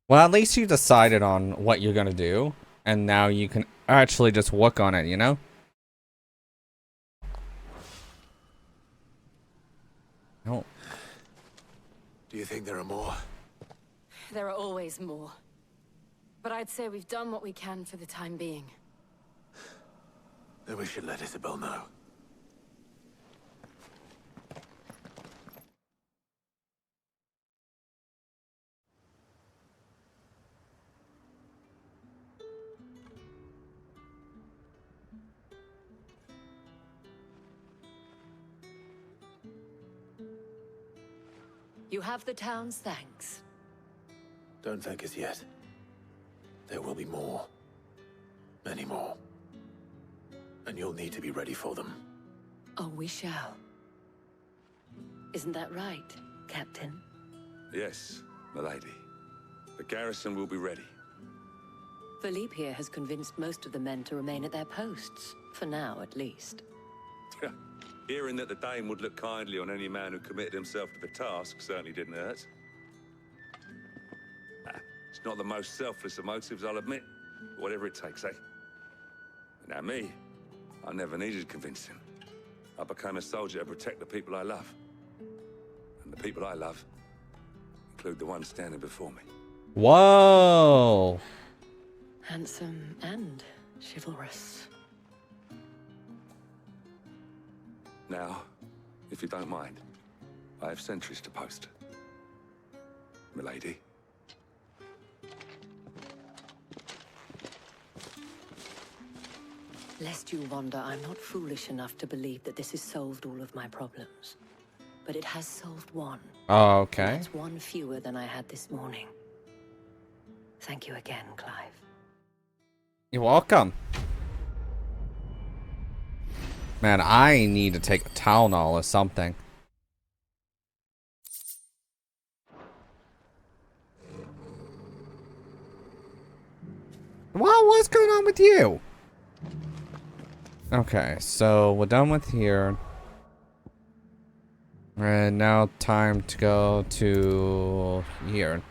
Well, at least you decided on what you're gonna do, and now you can actually just work on it, you know? Oh. Do you think there are more? There are always more. But I'd say we've done what we can for the time being. Then we should let Isabel know. You have the town's thanks. Don't thank us yet. There will be more. Many more. And you'll need to be ready for them. Oh, we shall. Isn't that right, Captain? Yes, milady. The garrison will be ready. Philippe here has convinced most of the men to remain at their posts. For now, at least. Hearing that the Dane would look kindly on any man who committed himself to the task certainly didn't hurt. It's not the most selfless of motives, I'll admit. But whatever it takes, eh? Now me, I never needed convincing. I became a soldier to protect the people I love. And the people I love include the ones standing before me. Whoa! Handsome and chivalrous. Now, if you don't mind, I have sentries to post. Milady. Lest you wonder, I'm not foolish enough to believe that this has solved all of my problems. But it has solved one. Oh, okay. That's one fewer than I had this morning. Thank you again, Clive. You're welcome. Man, I need to take a Tylenol or something. What's going on with you? Okay, so we're done with here. And now time to go to here.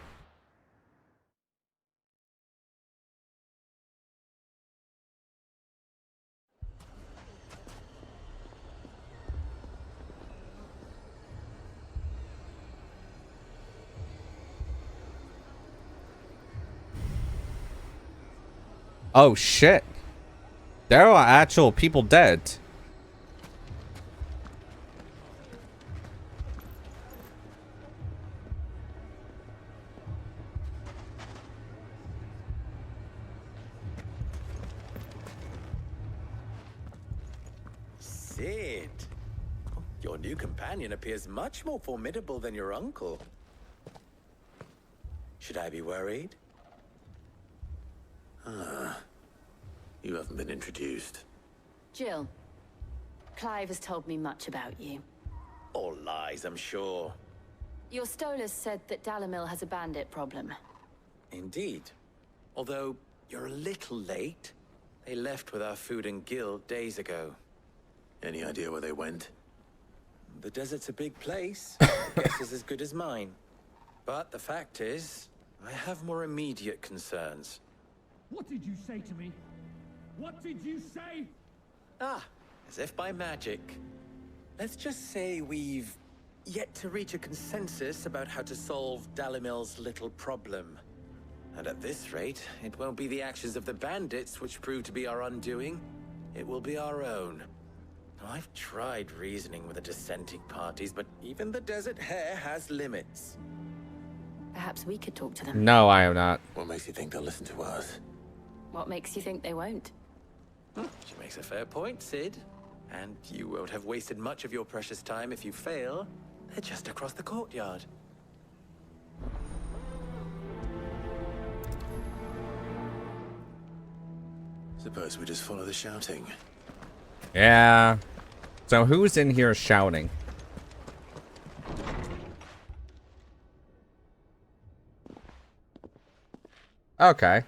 Oh shit. There are actual people dead. Sid. Your new companion appears much more formidable than your uncle. Should I be worried? You haven't been introduced. Jill, Clive has told me much about you. All lies, I'm sure. Your Stolas said that Dalamil has a bandit problem. Indeed. Although, you're a little late. They left with our food and guild days ago. Any idea where they went? The desert's a big place. Guess is as good as mine. But the fact is, I have more immediate concerns. What did you say to me? What did you say? Ah, as if by magic. Let's just say we've yet to reach a consensus about how to solve Dalimil's little problem. And at this rate, it won't be the actions of the bandits which prove to be our undoing. It will be our own. Now, I've tried reasoning with the dissenting parties, but even the Desert Hare has limits. Perhaps we could talk to them. No, I am not. What makes you think they'll listen to us? What makes you think they won't? She makes a fair point, Sid. And you won't have wasted much of your precious time if you fail. They're just across the courtyard. Suppose we just follow the shouting. Yeah. So who's in here shouting? Okay.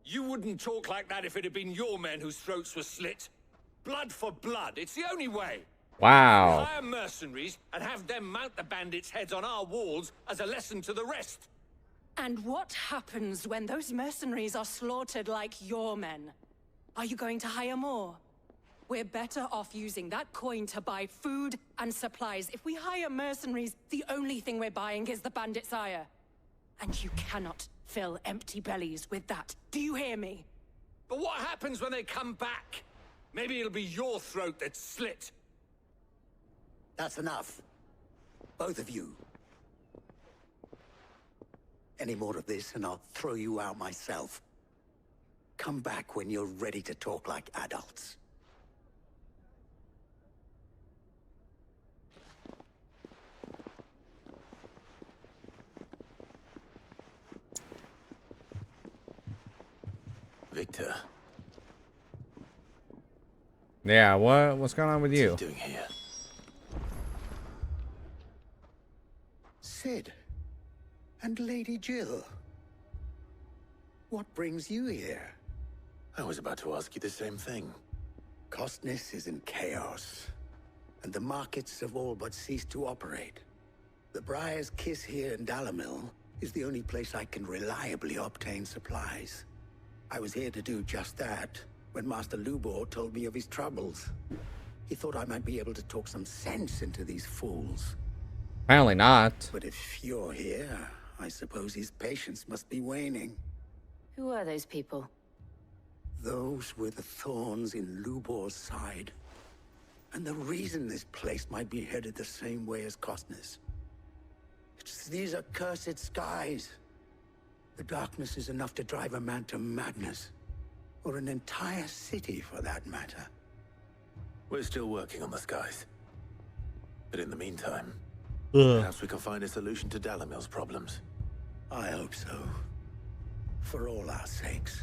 You wouldn't talk like that if it had been your men whose throats were slit. Blood for blood, it's the only way. Wow. Hire mercenaries and have them mount the bandits' heads on our walls as a lesson to the rest. And what happens when those mercenaries are slaughtered like your men? Are you going to hire more? We're better off using that coin to buy food and supplies. If we hire mercenaries, the only thing we're buying is the bandit's ire. And you cannot fill empty bellies with that. Do you hear me? But what happens when they come back? Maybe it'll be your throat that's slit. That's enough. Both of you. Any more of this and I'll throw you out myself. Come back when you're ready to talk like adults. Victor, Yeah, what's going on with what are you? you doing here? Sid. And Lady Jill. What brings you here? I was about to ask you the same thing. Costness is in chaos, and the markets have all but ceased to operate. The Briar's Kiss here in Dalimil is the only place I can reliably obtain supplies. I was here to do just that when Master Lubor told me of his troubles. He thought I might be able to talk some sense into these fools. Apparently not. But if you're here, I suppose his patience must be waning. Who are those people? Those were the thorns in Lubor's side. And the reason this place might be headed the same way as Costness. It's these accursed skies. The darkness is enough to drive a man to madness. Or an entire city, for that matter. We're still working on the skies. But in the meantime, perhaps we can find a solution to Dalimil's problems. I hope so. For all our sakes.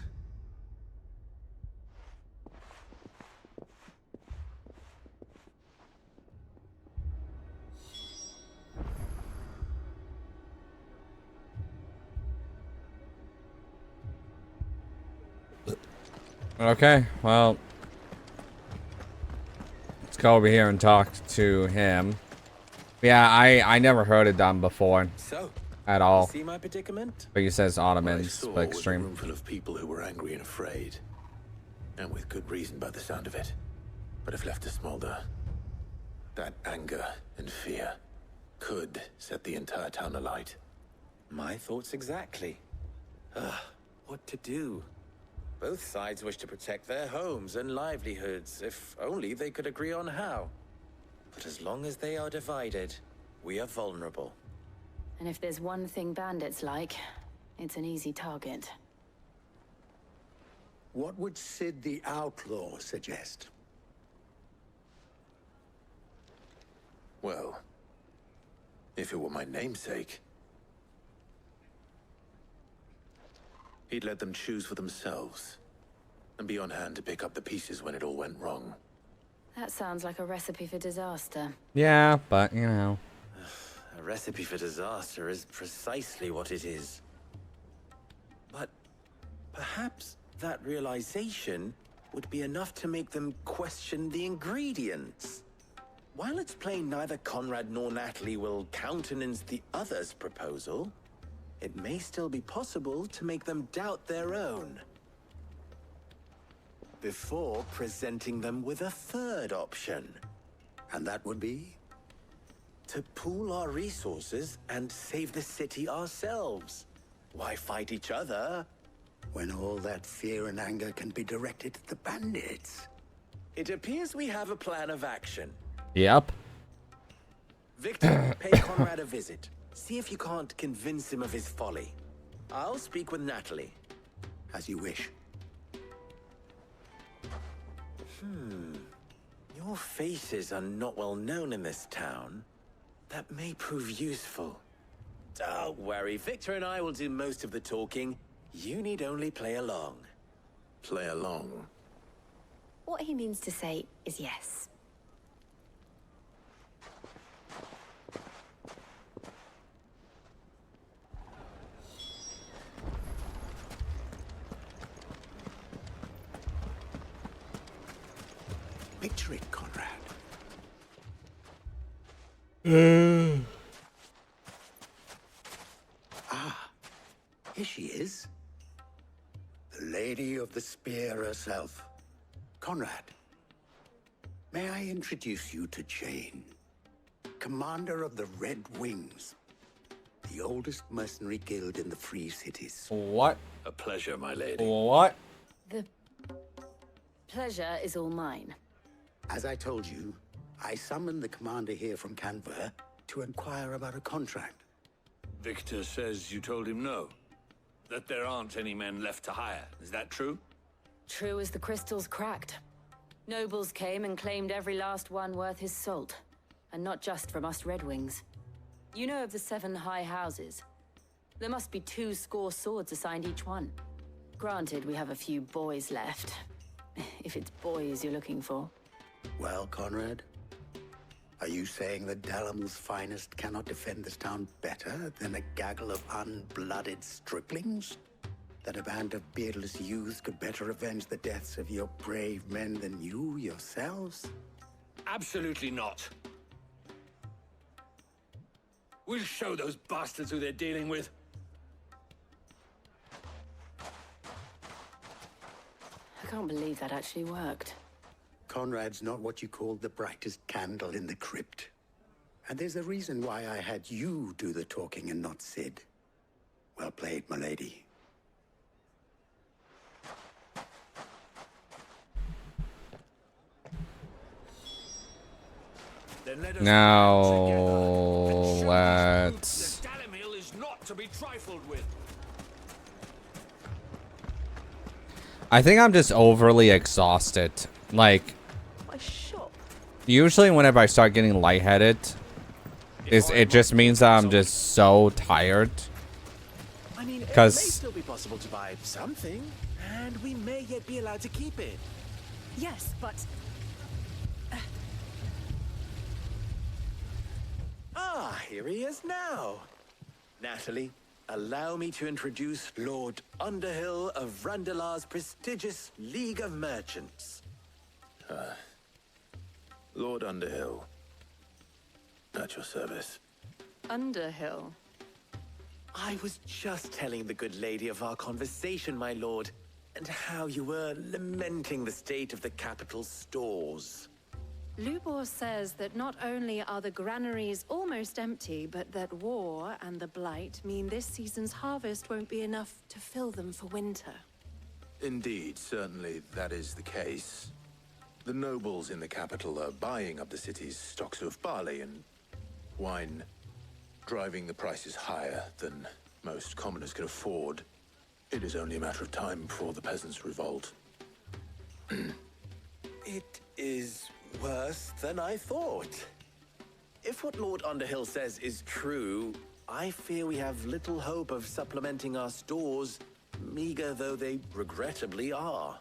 Okay, well, let's go over here and talk to him. Yeah, I never heard it done before So, at all. see my predicament? But he says What I Ottomans, saw but was a extreme. room full of people who were angry and afraid. And with good reason by the sound of it. But if left to smolder, that anger and fear could set the entire town alight. My thoughts exactly. What to do? Both sides wish to protect their homes and livelihoods, if only they could agree on how. But as long as they are divided, we are vulnerable. And if there's one thing bandits like, it's an easy target. What would Sid the Outlaw suggest? Well, if it were my namesake, he'd let them choose for themselves and be on hand to pick up the pieces when it all went wrong. That sounds like a recipe for disaster. Yeah, but, you know. A recipe for disaster is precisely what it is. But perhaps that realization would be enough to make them question the ingredients. While it's plain neither Conrad nor Natalie will countenance the other's proposal, it may still be possible to make them doubt their own. Before presenting them with a third option. And that would be? To pool our resources and save the city ourselves. Why fight each other? When all that fear and anger can be directed at the bandits. It appears we have a plan of action. Yep. Victor, pay Conrad a visit. See if you can't convince him of his folly. I'll speak with Natalie. As you wish. Your faces are not well known in this town. That may prove useful. Don't worry, Victor and I will do most of the talking. You need only play along. Play along. What he means to say is yes. Picture it, Conrad. Here she is. The Lady of the Spear herself. Conrad. May I introduce you to Jane, commander of the Red Wings, the oldest mercenary guild in the Free Cities. What? A pleasure, my lady. What? The pleasure is all mine. As I told you, I summoned the commander here from Canver to inquire about a contract. Victor says you told him no. That there aren't any men left to hire. Is that true? True as the crystals cracked. Nobles came and claimed every last one worth his salt. And not just from us Red Wings. You know of the 7 high houses. There must be 2 swords assigned each one. Granted, we have a few boys left. If it's boys you're looking for. Well, Conrad, are you saying that Dalamil's finest cannot defend this town better than a gaggle of unblooded striplings? That a band of beardless youths could better avenge the deaths of your brave men than you yourselves? Absolutely not. We'll show those bastards who they're dealing with. I can't believe that actually worked. Conrad's not what you call the brightest candle in the crypt. And there's a reason why I had you do the talking and not Sid. Well played, my lady. Then let us Now, band together and show let's... that Dalimil is not to be trifled with. I think I'm just overly exhausted. Like, My shop. usually whenever I start getting lightheaded, it just means that I'm just so tired. I mean, it may 'Cause- still be possible to buy something, and we may yet be allowed to keep it. Yes, but Ah, here he is now. Natalie, allow me to introduce Lord Underhill of Randalar's prestigious League of Merchants. Lord Underhill. At your service. Underhill. I was just telling the good lady of our conversation, my lord, and how you were lamenting the state of the capital's stores. Lubor says that not only are the granaries almost empty, but that war and the Blight mean this season's harvest won't be enough to fill them for winter. Indeed, certainly that is the case. The nobles in the capital are buying up the city's stocks of barley and wine, driving the prices higher than most commoners can afford. It is only a matter of time before the peasants revolt. It is worse than I thought. If what Lord Underhill says is true, I fear we have little hope of supplementing our stores, meager though they regrettably are.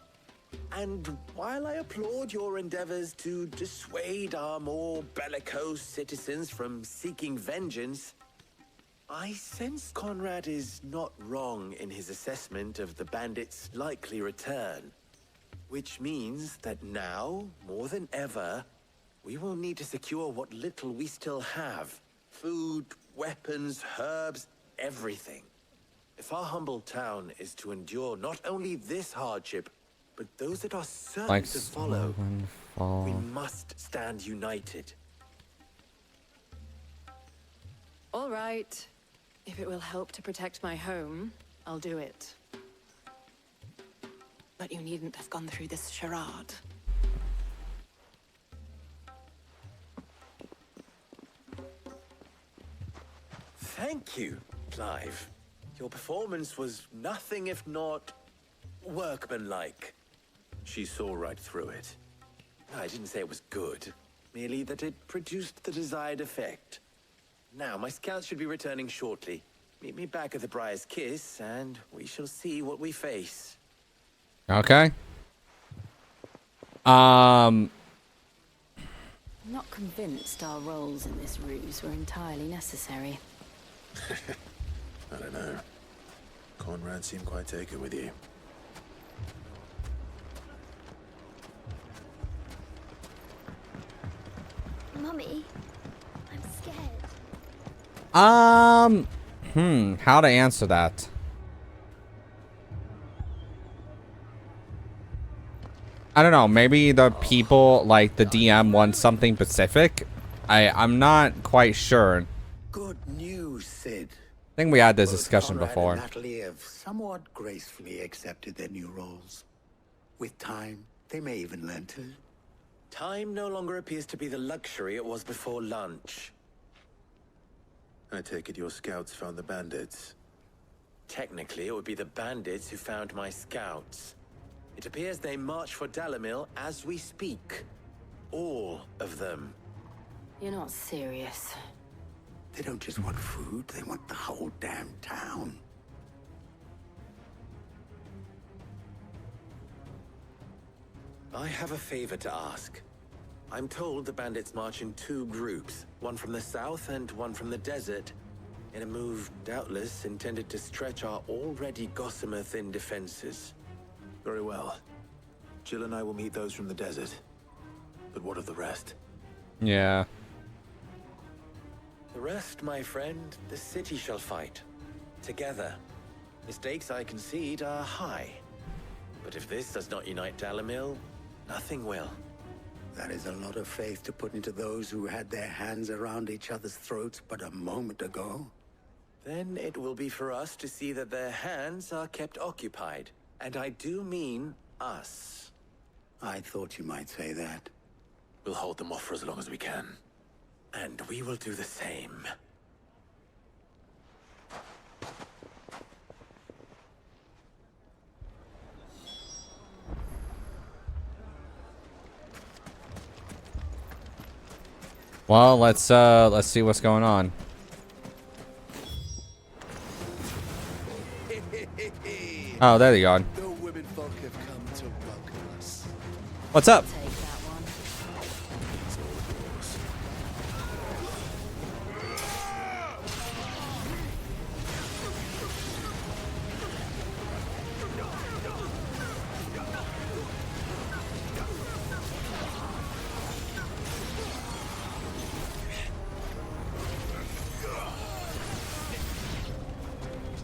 And while I applaud your endeavors to dissuade our more bellicose citizens from seeking vengeance, I sense Conrad is not wrong in his assessment of the bandits' likely return. Which means that now, more than ever, we will need to secure what little we still have. Food, weapons, herbs, everything. If our humble town is to endure not only this hardship, but those that are certain Like to follow, snow and fall. we must stand united. All right. If it will help to protect my home, I'll do it. But you needn't have gone through this charade. Thank you, Clive. Your performance was nothing if not workmanlike. She saw right through it. I didn't say it was good, merely that it produced the desired effect. Now, my scouts should be returning shortly. Meet me back at the Briar's Kiss, and we shall see what we face. Okay. I'm not convinced our roles in this ruse were entirely necessary. I don't know. Conrad seemed quite taken with you. Mummy, I'm scared. How to answer that? I don't know. Maybe the people, like the DM, wants something specific. I'm not quite sure. Good news, Sid. I think we had this Both discussion Conrad before. and Natalie have somewhat gracefully accepted their new roles. With time, they may even learn to. Time no longer appears to be the luxury it was before lunch. I take it your scouts found the bandits. Technically, it would be the bandits who found my scouts. It appears they march for Dalimil as we speak. All of them. You're not serious. They don't just want food, they want the whole damn town. I have a favor to ask. I'm told the bandits march in 2 groups, one from the south and one from the desert, in a move doubtless intended to stretch our already gossamer-thin defenses. Very well. Jill and I will meet those from the desert. But what of the rest? Yeah. The rest, my friend, the city shall fight. Together. The stakes, I concede, are high. But if this does not unite Dalimil, nothing will. That is a lot of faith to put into those who had their hands around each other's throats but a moment ago. Then it will be for us to see that their hands are kept occupied. And I do mean us. I thought you might say that. We'll hold them off for as long as we can. And we will do the same. Well, let's see what's going on. Oh, there you go. The women folk have come to welcome us. What's up? Take that one.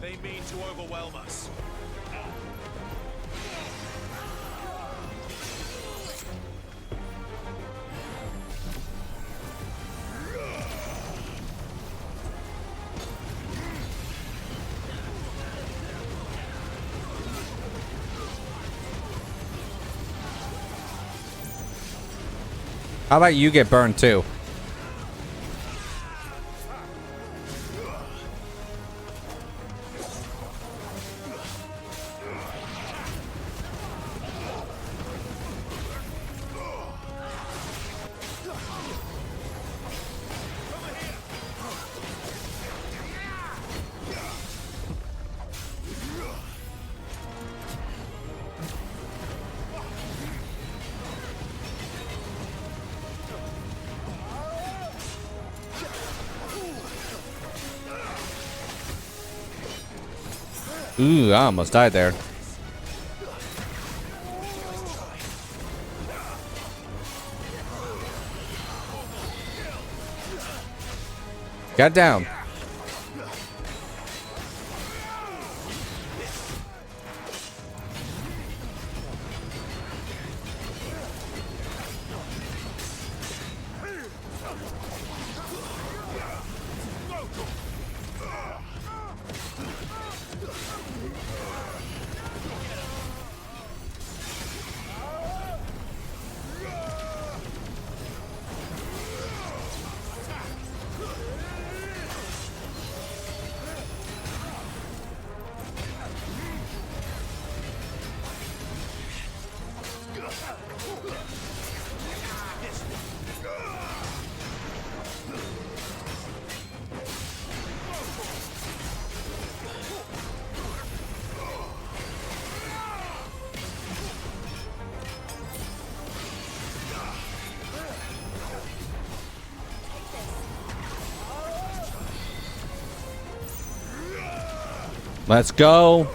They mean to overwhelm us. How about you get burned too? Ooh, I almost died there. Got down. Let's go.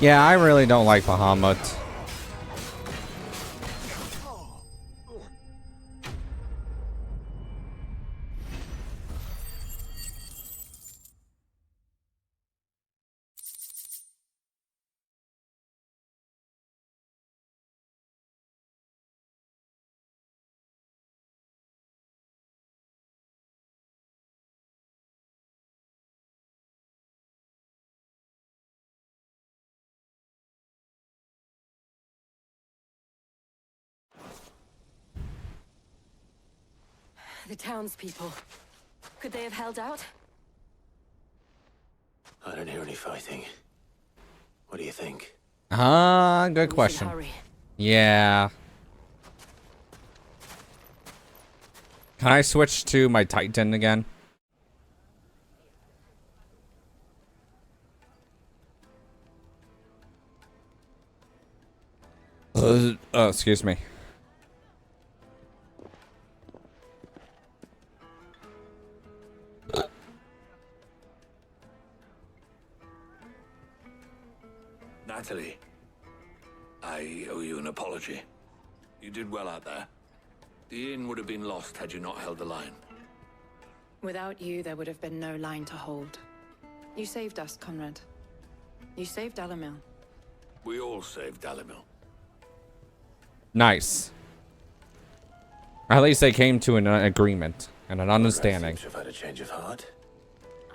Yeah, I really don't like Bahamut. The townspeople. Could they have held out? I don't hear any fighting. What do you think? Good question. Hurry. Yeah. Can I switch to my Titan again? Oh, excuse me. Natalie, I owe you an apology. You did well out there. The inn would have been lost had you not held the line. Without you, there would have been no line to hold. You saved us, Conrad. You saved Dalimil. We all saved Dalimil. Nice. At least they came to an agreement and an understanding. Seems to have had a change of heart.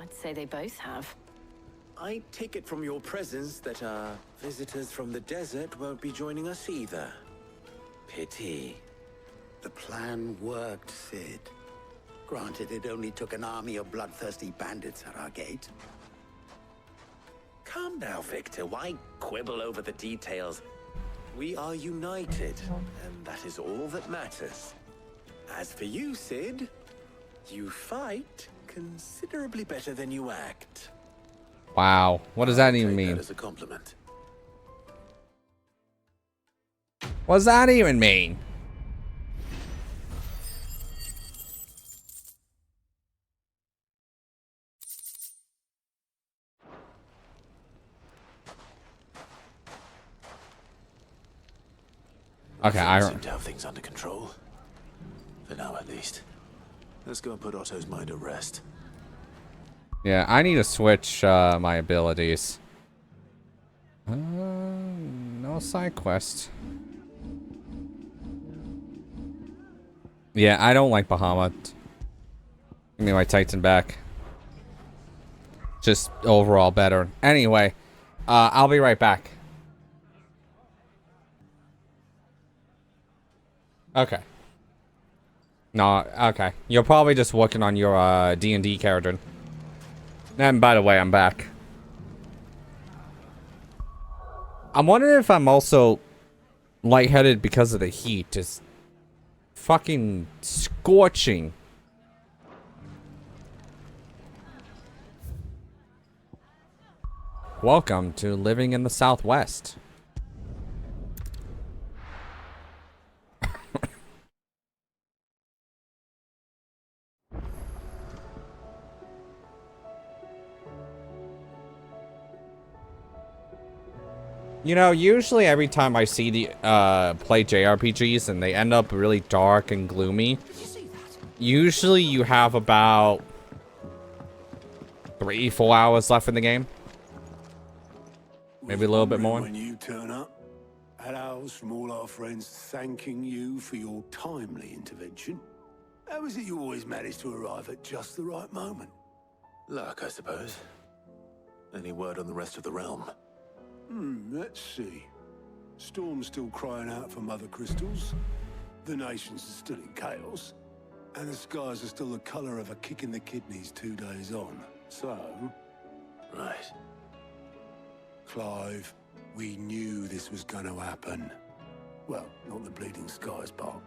I'd say they both have. I take it from your presence that our visitors from the desert won't be joining us either. Pity. The plan worked, Sid. Granted, it only took an army of bloodthirsty bandits at our gate. Calm now, Victor. Why quibble over the details? We are united, and that is all that matters. As for you, Sid, you fight considerably better than you act. Wow. What does that even mean? That is a compliment. What does that even mean? Okay, I seem to have things under control. For now, at least. Let's go and put Otto's mind at rest. Yeah, I need to switch my abilities. No side quest. Yeah, I don't like Bahamut. Give me my Titan back. Just overall better. Anyway, I'll be right back. Okay. No, okay. You're probably just working on your D&D character. And by the way, I'm back. I'm wondering if I'm also lightheaded because of the heat. It's fucking scorching. Welcome to living in the Southwest. You know, usually every time I see the play JRPGs and they end up really dark and gloomy, usually you have about 3-4 hours left in the game. Maybe a little bit more. When you turn up, hellos from all our friends thanking you for your timely intervention. How is it you always manage to arrive at just the right moment? Luck, I suppose. Any word on the rest of the realm? Let's see. Storm's still crying out for mother crystals. The nations are still in chaos. And the skies are still the color of a kick in the kidneys 2 days on. So... Right. Clive, we knew this was going to happen. Well, not the bleeding skies part,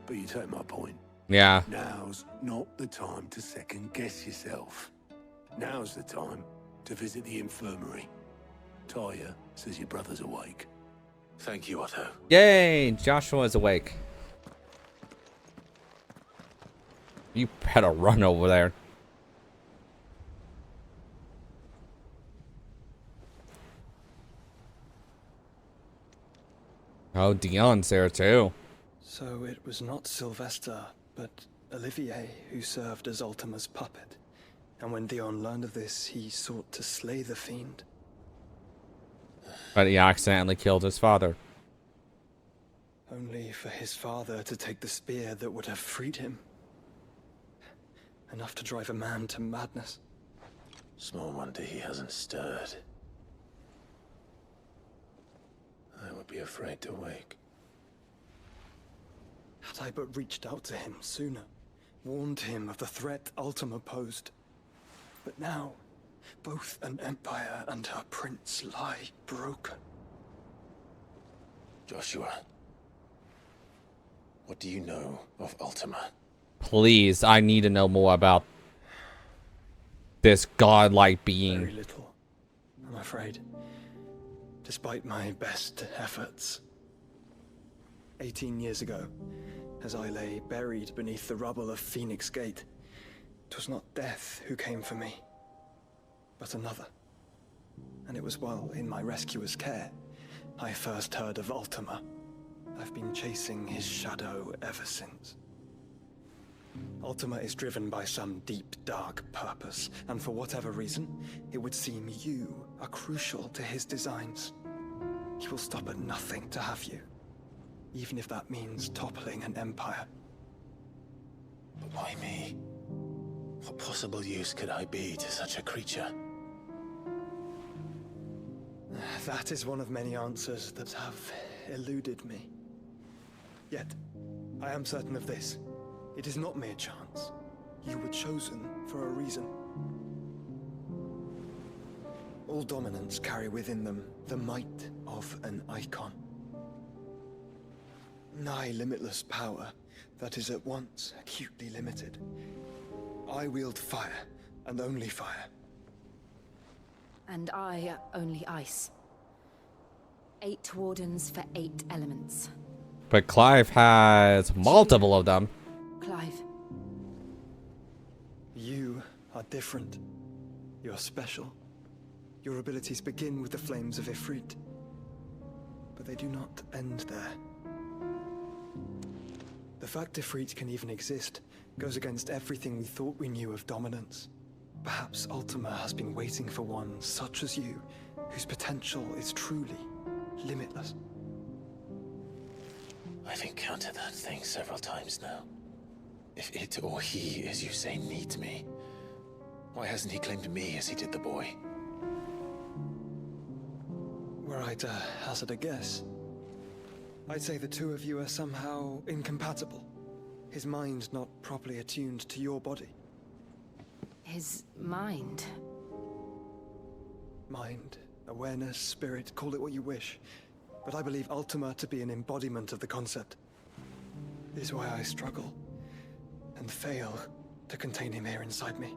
but you take my point. Yeah. Now's not the time to second guess yourself. Now's the time to visit the infirmary. Talia says your brother's awake. Thank you, Otto. Yay, Joshua is awake. You better run over there. Oh, Dion's there too. So it was not Sylvester, but Olivier who served as Ultima's puppet. And when Dion learned of this, he sought to slay the fiend. But he accidentally killed his father. Only for his father to take the spear that would have freed him. Enough to drive a man to madness. Small wonder he hasn't stirred. I would be afraid to wake. Had I but reached out to him sooner, warned him of the threat Ultima posed. But now, both an empire and her prince lie broken. Joshua, what do you know of Ultima? Please, I need to know more about this godlike being. Very little, I'm afraid. Despite my best efforts. 18 years ago, as I lay buried beneath the rubble of Phoenix Gate, 'twas not death who came for me, but another. And it was while in my rescuer's care, I first heard of Ultima. I've been chasing his shadow ever since. Ultima is driven by some deep, dark purpose, and for whatever reason, it would seem you are crucial to his designs. He will stop at nothing to have you, even if that means toppling an empire. But why me? What possible use could I be to such a creature? That is one of many answers that have eluded me. Yet, I am certain of this. It is not mere chance. You were chosen for a reason. All dominants carry within them the might of an icon. Nigh limitless power that is at once acutely limited. I wield fire, and only fire. And I only ice. 8 wardens for 8 elements. But Clive has multiple of them. Clive. You are different. You're special. Your abilities begin with the flames of Ifrit. But they do not end there. The fact Ifrit can even exist goes against everything we thought we knew of dominance. Perhaps Ultima has been waiting for one such as you, whose potential is truly limitless. I've encountered that thing several times now. If it or he, as you say, needs me, why hasn't he claimed me as he did the boy? Were I to hazard a guess, I'd say the two of you are somehow incompatible. His mind not properly attuned to your body. His mind? Mind, awareness, spirit, call it what you wish. But I believe Ultima to be an embodiment of the concept. This is why I struggle and fail to contain him here inside me.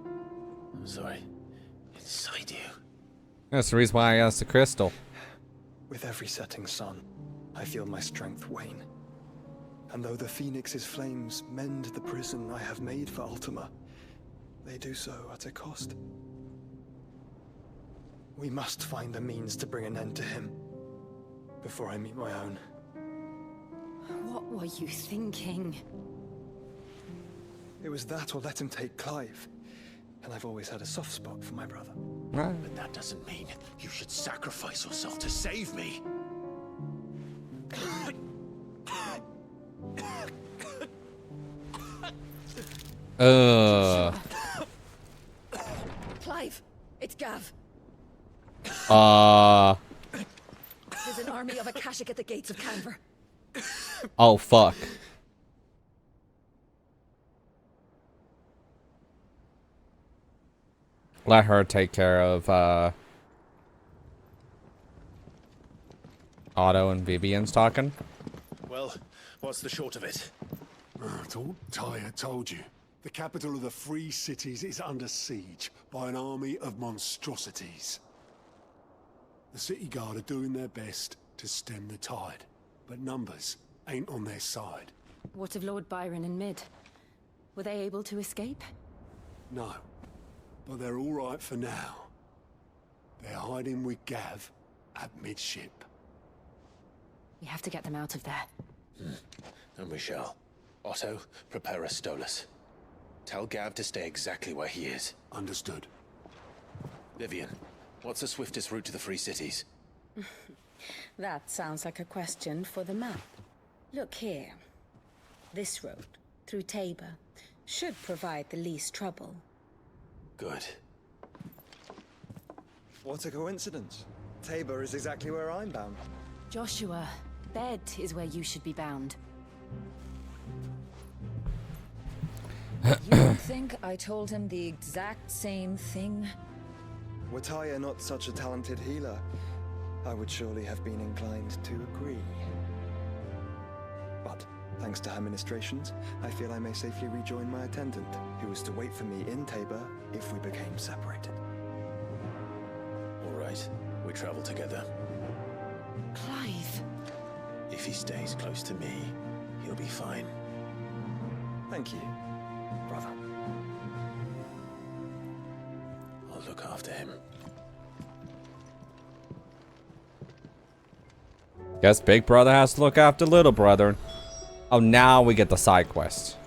I'm sorry. Inside you? That's the reason why I asked the crystal. With every setting sun, I feel my strength wane. And though the Phoenix's flames mend the prison I have made for Ultima, they do so at a cost. We must find a means to bring an end to him before I meet my own. What were you thinking? It was that or let him take Clive. And I've always had a soft spot for my brother. Right. But that doesn't mean you should sacrifice yourself to save me. Clive, it's Gav. There's an army of Akashic at the gates of Canver. Oh, fuck. Let her take care of, Otto and Vivian's talking. Well, what's the short of it? It's all Tyre told you. The capital of the Free Cities is under siege by an army of monstrosities. The city guard are doing their best to stem the tide, but numbers ain't on their side. What of Lord Byron and Mid? Were they able to escape? No, but they're all right for now. They're hiding with Gav at midship. We have to get them out of there. And we shall. Otto, prepare a Stolas. Tell Gav to stay exactly where he is. Understood. Vivian, what's the swiftest route to the Free Cities? That sounds like a question for the map. Look here. This road, through Tabor, should provide the least trouble. Good. What a coincidence. Tabor is exactly where I'm bound. Joshua, bed is where you should be bound. You think I told him the exact same thing? Were Tyre not such a talented healer, I would surely have been inclined to agree. But, thanks to her ministrations, I feel I may safely rejoin my attendant, who was to wait for me in Tabor if we became separated. All right, we travel together. Clive. If he stays close to me, he'll be fine. Thank you, brother. I'll look after him. Guess big brother has to look after little brother. Oh, now we get the side quest.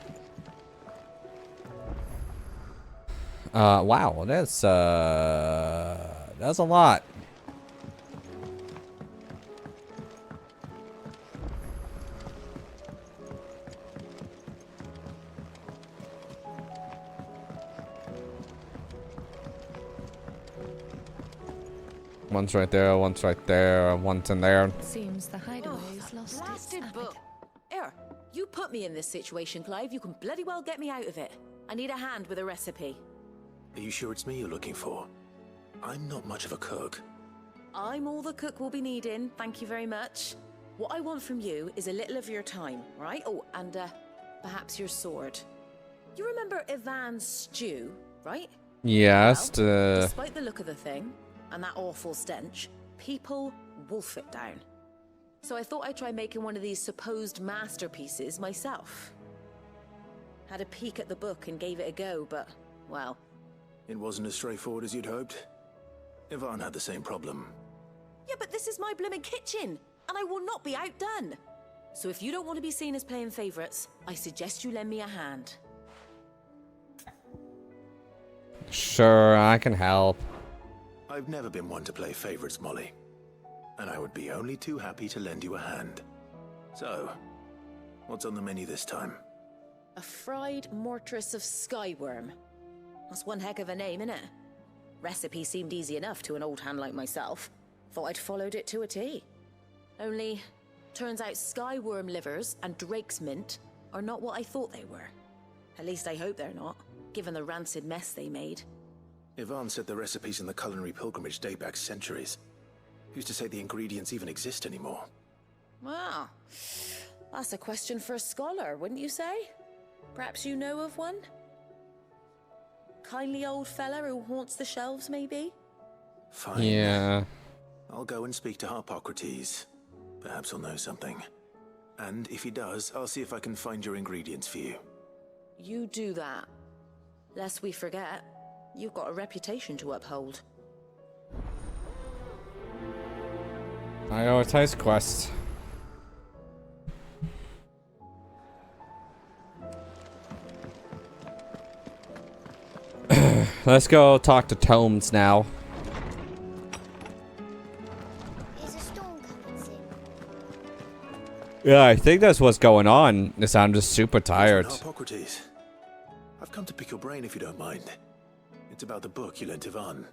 Wow, that's a lot. One's right there, one's right there, one's in there. Seems the hideaway's lost Blasted book. Here, you put me in this situation, Clive. You can bloody well get me out of it. I need a hand with a recipe. Are you sure it's me you're looking for? I'm not much of a cook. I'm all the cook will be needing, thank you very much. What I want from you is a little of your time, right? Oh, and perhaps your sword. You remember Ivan's stew, right? Yes. Well, despite the look of the thing, and that awful stench, people wolf it down. So I thought I'd try making one of these supposed masterpieces myself. Had a peek at the book and gave it a go, but, well... It wasn't as straightforward as you'd hoped. Ivan had the same problem. Yeah, but this is my blooming kitchen, and I will not be outdone. So if you don't want to be seen as playing favorites, I suggest you lend me a hand. Sure, I can help. I've never been one to play favorites, Molly. And I would be only too happy to lend you a hand. So, what's on the menu this time? A fried mortress of skyworm. That's one heck of a name, innit? Recipe seemed easy enough to an old hand like myself. Thought I'd followed it to a T. Only, turns out skyworm livers and drake's mint are not what I thought they were. At least I hope they're not, given the rancid mess they made. Ivan said the recipes in the culinary pilgrimage date back centuries. Who's to say the ingredients even exist anymore? Well, that's a question for a scholar, wouldn't you say? Perhaps you know of one? Kindly old fella who haunts the shelves, maybe? Fine. Yeah. I'll go and speak to Harpocrates. Perhaps he'll know something. And if he does, I'll see if I can find your ingredients for you. You do that. Lest we forget, you've got a reputation to uphold. Prioritize quest. Let's go talk to Tomes now. Is a storm coming soon? Yeah, I think that's what's going on. I'm just super tired. Harpocrates, I've come to pick your brain if you don't mind. It's about the book you lent Ivan.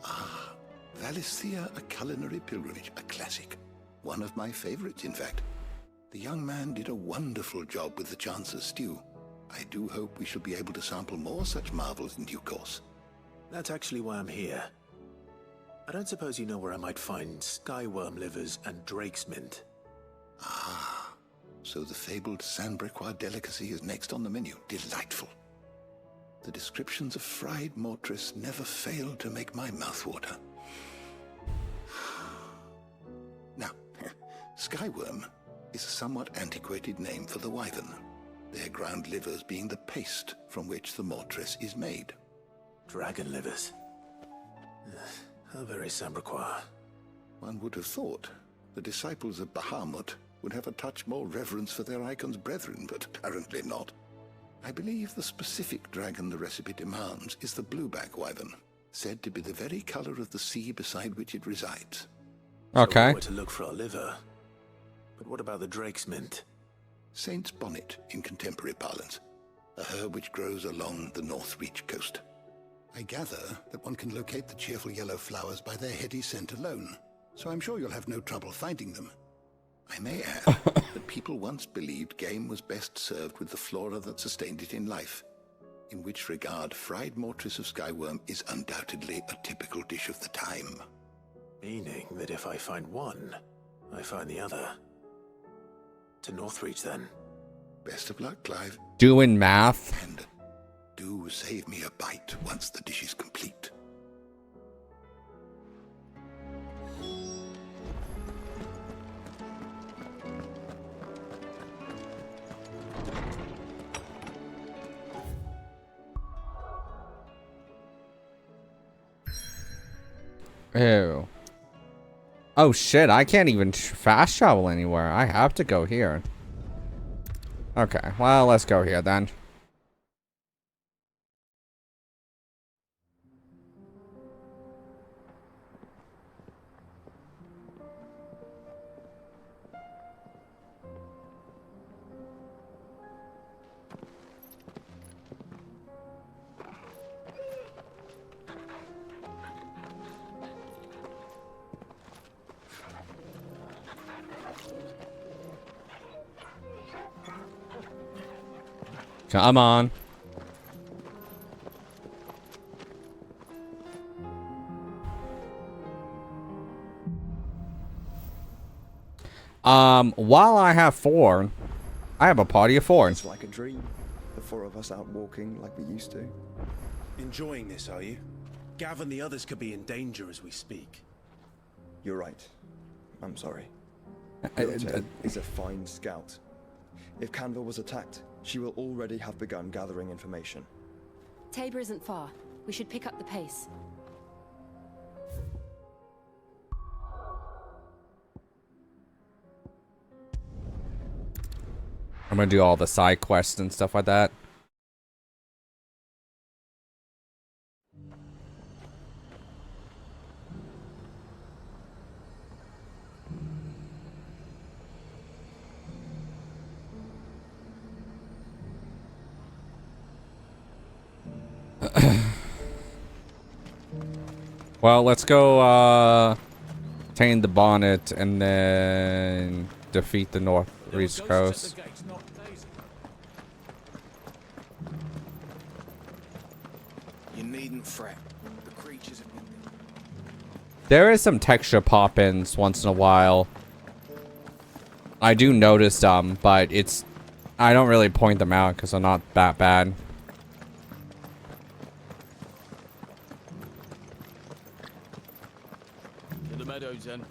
Ah, Valisthea, a culinary pilgrimage, a classic. One of my favorites, in fact. The young man did a wonderful job with the Chance's stew. I do hope we shall be able to sample more such marvels in due course. That's actually why I'm here. I don't suppose you know where I might find skyworm livers and drake's mint. Ah, so the fabled Sanbriquois delicacy is next on the menu. Delightful. The descriptions of fried mortress never fail to make my mouth water. Now, skyworm is a somewhat antiquated name for the wyvern, their ground livers being the paste from which the mortress is made. Dragon livers. How very Sambriquois. One would have thought, The disciples of Bahamut would have a touch more reverence for their icon's brethren, but apparently not. I believe the specific dragon the recipe demands is the blueback wyvern, said to be the very color of the sea beside which it resides. Okay. So where to look for our liver. But what about the drake's mint? Saint's bonnet in contemporary parlance, a herb which grows along the North Reach coast. I gather that one can locate the cheerful yellow flowers by their heady scent alone, so I'm sure you'll have no trouble finding them. I may add that people once believed game was best served with the flora that sustained it in life, in which regard fried mortress of skyworm is undoubtedly a typical dish of the time. Meaning that if I find one, I find the other. To Northreach, then. Best of luck, Clive. Doing math. And do save me a bite once the dish is complete. Ew. Oh shit, I can't even fast travel anywhere. I have to go here. Okay, well, let's go here then. Come on. While I have four, I have a party of four. It's like a dream. The four of us out walking like we used to. Enjoying this, are you? Gav and the others could be in danger as we speak. You're right. I'm sorry. Ted is a fine scout. If Canva was attacked, she will already have begun gathering information. Tabor isn't far. We should pick up the pace. I'm gonna do all the side quests and stuff like that. Well, let's go obtain the bonnet and then defeat the North East Coast. You needn't fret. The creatures have been... There is some texture pop-ins once in a while. I do notice them, but I don't really point them out because they're not that bad. To the meadows, then.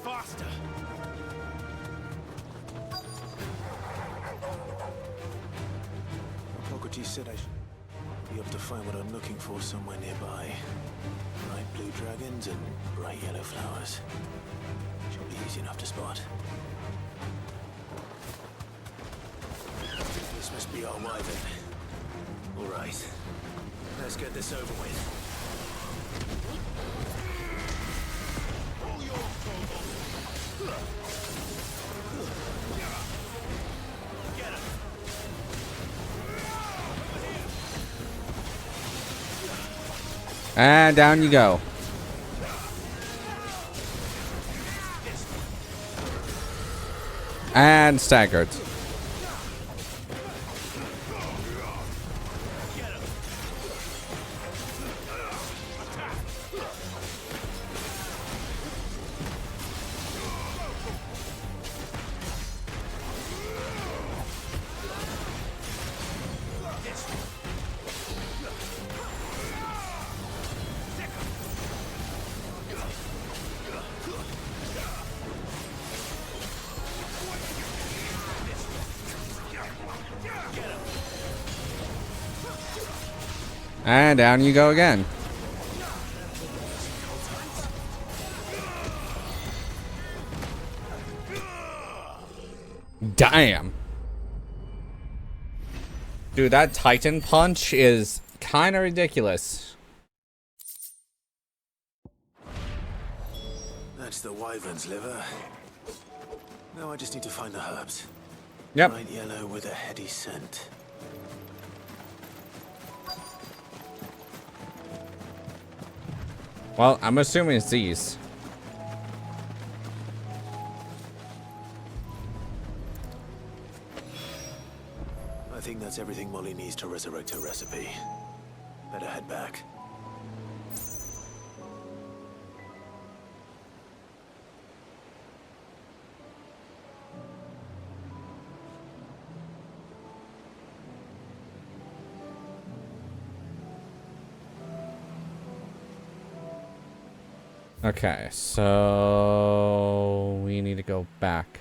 Faster! Hippocrates said I should be able to find what I'm looking for somewhere nearby. Bright blue dragons and bright yellow flowers. Should be easy enough to spot. This must be our wyvern. All right, let's get this over with. And down you go. And staggered. And down you go again. Damn. Dude, that Titan punch is kind of ridiculous. That's the wyvern's liver. Now I just need to find the herbs. Yep. Bright yellow with a heady scent. Well, I'm assuming it's these. I think that's everything Molly needs to resurrect her recipe. Better head back. Okay, so we need to go back.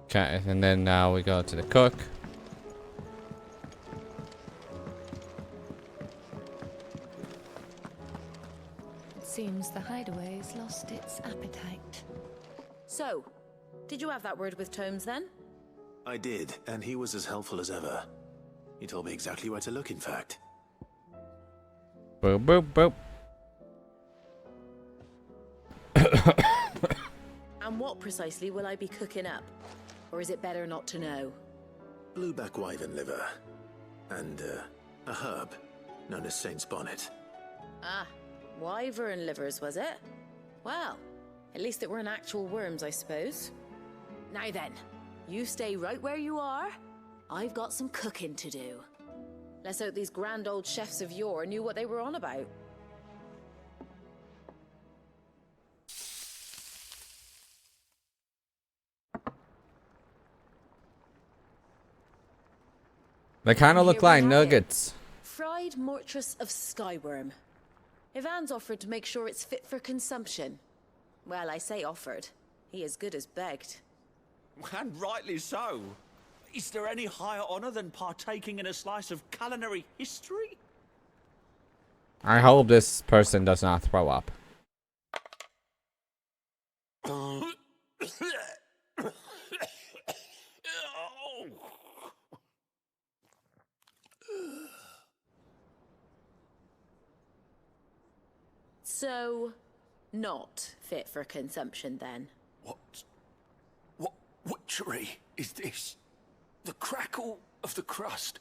Okay, and then now we go to the cook. Seems the hideaway's lost its appetite. So, did you have that word with Tomes then? I did, and he was as helpful as ever. He told me exactly where to look, in fact. Boop, boop, boop. And what precisely will I be cooking up? Or is it better not to know? Blueback wyvern liver. And, a herb known as Saint's Bonnet. Ah, wyvern livers, was it? Well, at least it weren't actual worms, I suppose. Now then, you stay right where you are. I've got some cooking to do. Let's hope these grand old chefs of yore knew what they were on about. They kind of look Here we like have nuggets. Fried mortress of skyworm. Ivan's offered to make sure it's fit for consumption. Well, I say offered. He as good as begged. And rightly so. Is there any higher honor than partaking in a slice of culinary history? I hope this person does not throw up. So, not fit for consumption then? What witchery is this? The crackle of the crust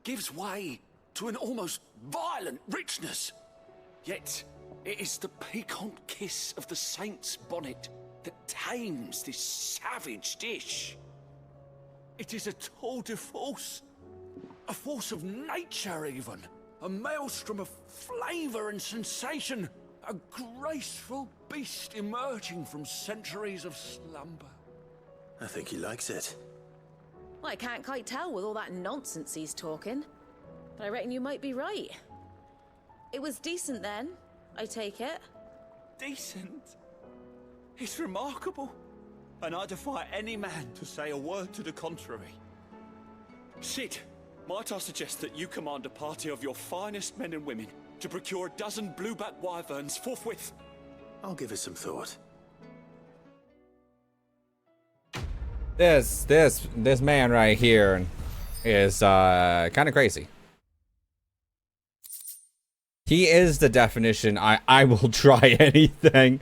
gives way to an almost violent richness. Yet, it is the piquant kiss of the saint's bonnet that tames this savage dish. It is a tour de force, a force of nature even, a maelstrom of flavor and sensation, a graceful beast emerging from centuries of slumber. I think he likes it. Well, I can't quite tell with all that nonsense he's talking. But I reckon you might be right. It was decent then, I take it. Decent? It's remarkable. And I defy any man to say a word to the contrary. Sid, might I suggest that you command a party of your finest men and women to procure a dozen blueback wyverns forthwith? I'll give it some thought. This man right here is kind of crazy. He is the definition. I will try anything.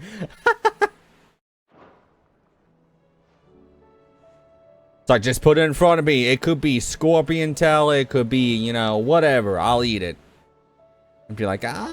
It's like, just put it in front of me. It could be scorpion tail. It could be, you know, whatever. I'll eat it. And be like,